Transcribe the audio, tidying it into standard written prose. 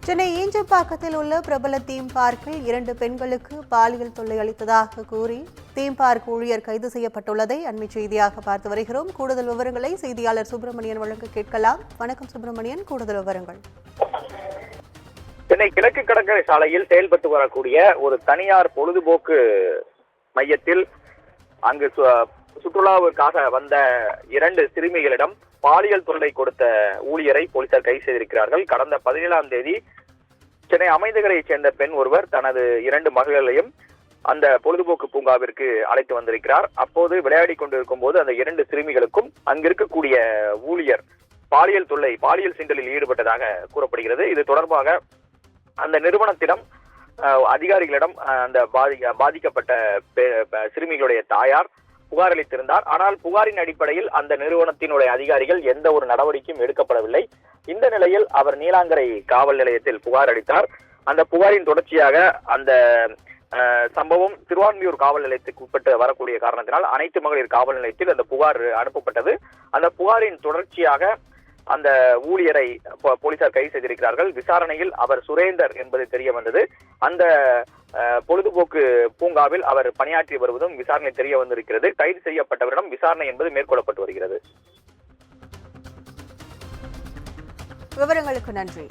சென்னை ஈஞ்சப்பாக்கத்தில் உள்ள பிரபல தீம் பார்க்கில் 2 பெண்களுக்கு பாலியல் தொல்லை அளித்ததாக கூறி தீம் பார்க் ஊழியர் கைது செய்யப்பட்டுள்ளதை அண்மை செய்தியாக பார்த்து வருகிறோம். கூடுதல் விவரங்களை செய்தியாளர் சுப்பிரமணியன் வழங்க கேட்கலாம். வணக்கம் சுப்பிரமணியன், கூடுதல் விவரங்கள். சென்னை கிழக்கு கடற்கரை சாலையில் செயல்பட்டு வரக்கூடிய ஒரு தனியார் பொழுதுபோக்கு மையத்தில் அங்கு சுற்றுலாவிற்காக வந்த 2 சிறுமிகளிடம் பாலியல் தொல்லை கொடுத்த ஊழியரை போலீசார் கைது செய்திருக்கிறார்கள். கடந்த 17ஆம் தேதி சென்னை அமைந்தகரையைச் சேர்ந்த பெண் ஒருவர் தனது 2 மகள்களையும் அந்த பொழுதுபோக்கு பூங்காவிற்கு அழைத்து வந்திருக்கிறார். அப்போது விளையாடி கொண்டிருக்கும் போது அந்த 2 சிறுமிகளுக்கும் அங்கிருக்கக்கூடிய ஊழியர் பாலியல் சீண்டலில் ஈடுபட்டதாக கூறப்படுகிறது. இது தொடர்பாக அந்த நிறுவனத்திடம் அதிகாரிகளிடம் அந்த பாதிக்கப்பட்ட சிறுமிகளுடைய தாயார் புகார் அளித்திருந்தார். ஆனால் புகாரின் அடிப்படையில் அந்த நிறுவனத்தினுடைய அதிகாரிகள் எந்த ஒரு நடவடிக்கையும் எடுக்கப்படவில்லை. இந்த நிலையில் அவர் நீலாங்கரை காவல் நிலையத்தில் புகார் அளித்தார். அந்த புகாரின் தொடர்ச்சியாக அந்த சம்பவம் திருவான்மியூர் காவல் நிலையத்துக்கு உட்பட்டு வரக்கூடிய காரணத்தினால் அனைத்து மகளிர் காவல் நிலையத்தில் அந்த புகார் அனுப்பப்பட்டது. அந்த புகாரின் தொடர்ச்சியாக அந்த ஊழியரை போலீசார் கைது செய்திருக்கிறார்கள். விசாரணையில் அவர் சுரேந்தர் என்பது தெரிய வந்தது. அந்த பொழுதுபோக்கு பூங்காவில் அவர் பணியாற்றி வருவதும் விசாரணை தெரிய வந்திருக்கிறது. கைது செய்யப்பட்டவரிடம் விசாரணை என்பது மேற்கொள்ளப்பட்டு வருகிறது. விவரங்களுக்கு நன்றி.